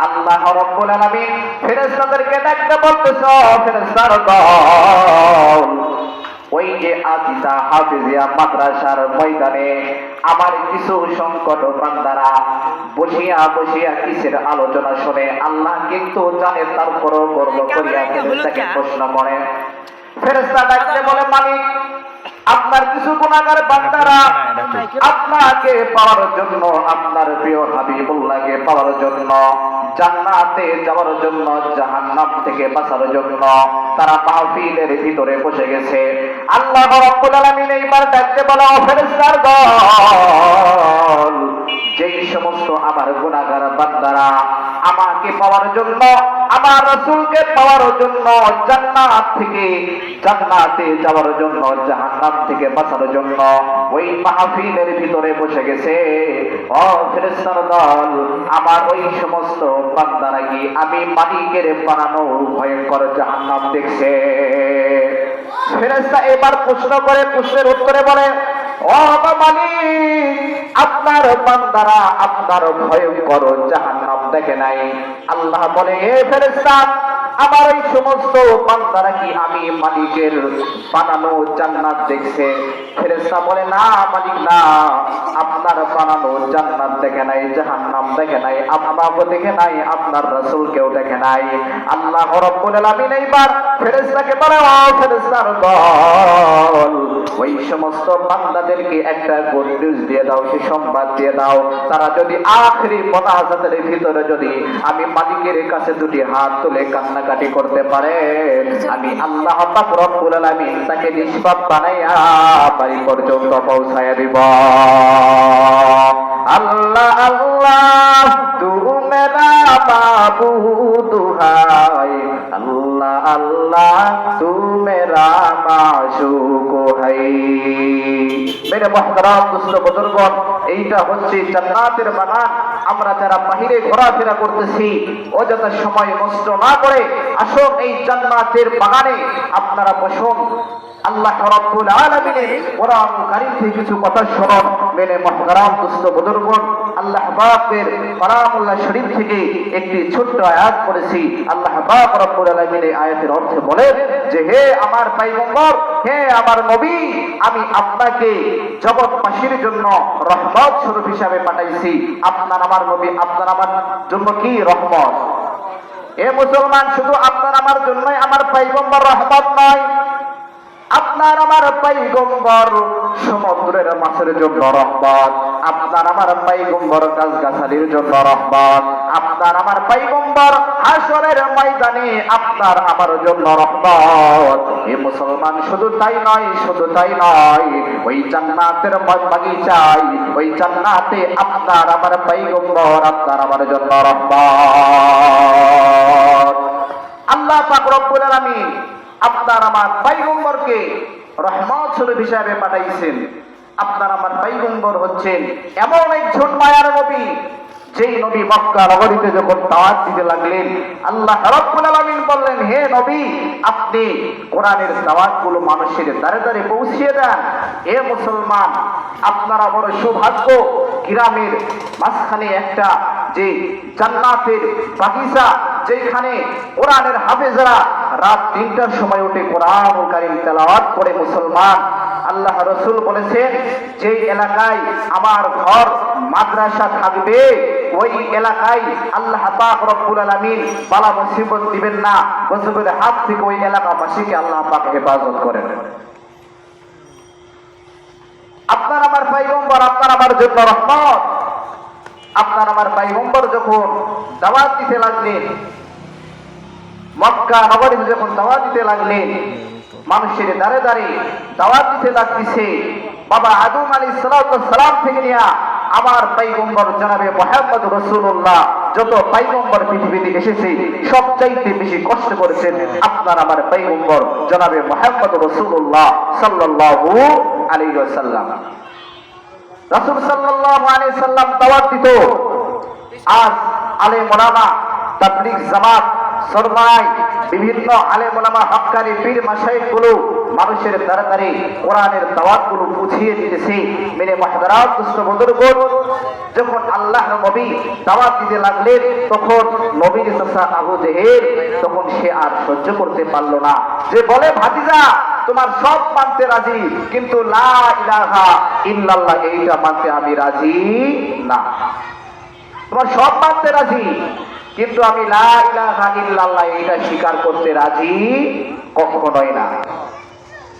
আল্লাহ রাব্বুল আলামিন ফেরেশতাদেরকে ডাকতে বলতেছ, ফেরেশতার দল, ওই যে আজিজা হাফিজিয়া মাদ্রাসার ময়দানে আমার কিছু সংকট বান্দারা বসিয়া বসিয়া কিসের আলোচনা শুনে আল্লাহ কিন্তু জানে, তারপরও গর্ব করিয়া ফেরেশতাকে প্রশ্ন করে। ফেরেশতা ডাকতে বলে, মালিক, আপনার কিছু গুনাহগার বান্দারা আপনাকে পাওয়ার জন্য, আপনার প্রিয় হাবিবুল্লাহকে পাওয়ার জন্য, জান্নাতে যাওয়ার জন্য, জাহান্নাম থেকে বাঁচার জন্য তারা মাহফিলের ভিতরে বসে গেছে। আল্লাহ রাব্বুল আলামিন এইবার ডাকতে বলে, ও ফেরেশতার দল, যেই সমস্ত আমার গুনাহগার বান্দারা আমাকে পাওয়ার জন্য, আমার রাসূলকে পাওয়ার জন্য, জান্নাত থেকে জান্নাতে যাওয়ার জন্য, জাহান্নাম থেকে বাঁচার জন্য ওই মাহফিলের ভিতরে বসে গেছে, ও ফেরেশতার দল, আমার ওই সমস্ত বান্দারা কি আমি মালিকের বানানো ভয়ঙ্কর জাহান্নাম দেখছে? ফেরেশতা এবার প্রশ্ন করে, প্রশ্নের উত্তরে বলে, ও মালিক, আপনার বান্দারা আপনার ভয়ঙ্কর জাহান্নাম দেখে নাই। আল্লাহ বলে, হে ফেরেশতা, আমার এই সমস্ত বান্দারা কি আমি মালিকের বানানো জান্নাত দেখছে? ফেরেশতা বলে, না মালিক, না, আপনার বানানো জান্নাত দেখে নাই, জাহান্নাম দেখে নাই, আপনাকে দেখে নাই, আপনার রাসূলকেও দেখে নাই। আল্লাহ রাব্বুল আলামিন এইবার ফেরেশতাকে বলে, ও ফেরেশতার দল, ওই সমস্ত বান্দাদেরকে একটা গুড নিউজ দিয়ে দাও, সে সংবাদ দিয়ে দাও, তারা যদি আখিরি মোনাজাতের ভিতরে যদি আমি মালিকের কাছে দুটি হাত তুলে কান্নাকাটি করতে পারে, আমি আল্লাহ পাক রব্বুল আলামিন তাকে নিষ্পাপ বানাইয়া বাড়ি পর্যন্ত পৌঁছায়া দিব। আল্লাহ আল্লাহ তু মেরা মাবুদ হায়, আল্লাহ আল্লাহ তু মেরা মাশুক হায়। মেরে মুহতারাম দোস্ত বুজুর্গন, এইটা হচ্ছে জান্নাতের বাগান। আমরা যারা বাহিরে ঘোরাফেরা করতেছি, অযথা সময় নষ্ট না করে আসুন এই জান্নাতের বাগানে আপনারা বসুন। আল্লাহ রাব্বুল আলামিনের কোরআন কারীম থেকে কিছু কথা শুনুন। মেরে মুহতারাম দোস্ত বুজুর্গন, আল্লাহ পাকের কালামুল্লাহ শরীফ থেকে একটি ছোট্ট আয়াত পড়েছি। আল্লাহ পাক রব্বুল আলামিন এই আয়াতের অর্থ বলেন যে, হে আমার পয়গম্বর, হে আমার নবী, আমি আপনাকে জগৎবাসীর জন্য রহমত স্বরূপ হিসাবে পাঠাইছি। আপনার আমার নবী, আপনার আমার জন্য কি রহমত? এ মুসলমান, শুধু আপনার আমার জন্যই আমার পয়গম্বর রহমত নয়, আপনার আমার পয়গম্বর সমুদ্রের মাছের জন্য রহমত, আপনার আমার পয়গম্বর গাছগাছালির জন্য রহমত, আপনার আমার পয়গম্বর হাসরের ময়দানে আপনার আমার জন্য রহমত। এ মুসলমান, শুধু তাই নয়, শুধু তাই নয়, ওই জান্নাতের বাগিচায়, ওই জান্নাতে আপনার আমার পয়গম্বর আপনার আমার জন্য রহমত। আল্লাহ পাক রব্বুল আলামিন আপনার আমার পয়গম্বরকে রহমত স্বরূপ হিসাবে পাঠাইছেন। আপনার আমার পয়গম্বর হচ্ছেন এমন একজন মায়ার নবী, যেই নবী মক্কা নগরীতে যখন দাওয়াত দিতে লাগলেন, আল্লাহ রাব্বুল আলামিন বললেন, হে নবী, আপনি কোরআনের দাওয়াতগুলো মানুষের দ্বারে দ্বারে পৌঁছিয়ে দেন। এ মুসলমান, আপনারা বড় সৌভাগ্য, গ্রামের মাঝখানে একটা যে জান্নাতের বাগিচা, যেখানে কোরআনের হাফেজরা রাত ৩টার সময় উঠে কোরআন কারীম তেলাওয়াত করে। মুসলমান, আল্লাহ রাসূল বলেছেন, যে এলাকায় আমার ঘর মাদ্রাসা থাকবে, ওই এলাকায় আল্লাহ পাক রব্বুল আলামিন বালা মুসিবত দিবেন না, গজবের হাত থেকে ওই এলাকাবাসীকে আল্লাহ পাক হেফাজত করেন। আপনার আমার পয়গম্বর আপনার আমার জন্য রহমত। আপনার আমার পয়গম্বর যখন দাওয়াত দিতে লাগলেন, মক্কা নগরীতে যখন দাওয়াত দিতে লাগলেন, মানুষের দ্বারে দ্বারে দাওয়াত দিতে লাগতেছে, বাবা আদম আলাইহিস সালাম থেকে নিয়ে আমার পয়গম্বর জনাবে মুহাম্মদ রাসূলুল্লাহ, যত পয়গম্বর পৃথিবীতে এসেছে সবচাইতে বেশি কষ্ট করেছেন আপনার আমার পয়গম্বর জনাবে মুহাম্মদ রাসূলুল্লাহ সাল্লাল্লাহু আলাইহি ওয়াসাল্লাম। রাসূল সাল্লাল্লাহু আলাইহি সাল্লাম দাওয়াত দিত। আজ আলেম ওলামা, তাবলীগ জামাত সরমায় বিভিন্ন আলেম ওলামা হক্কানি পীর মাশায়েখগুলো মানুষের তাড়াতাড়ি কোরআনের দাওয়াতগুলো বুঝিয়ে দিতেছে। মেরে মুহতারাম দুস্থ বুজুর্গগণ, যখন আল্লাহর নবী দাওয়াত দিতে লাগলেন তখন নবীর চাচা আবু জেহেল তখন সে আর সহ্য করতে পারল না, যে বলে ভাতিজা তোমার সব মানতে রাজি, কিন্তু লা ইলাহা ইল্লাল্লাহ এইটা মানতে আমি রাজি না। তোমার সব মানতে রাজি, কিন্তু আমি লা ইলাহা ইল্লাল্লাহ এইটা স্বীকার করতে রাজি কখনোই না।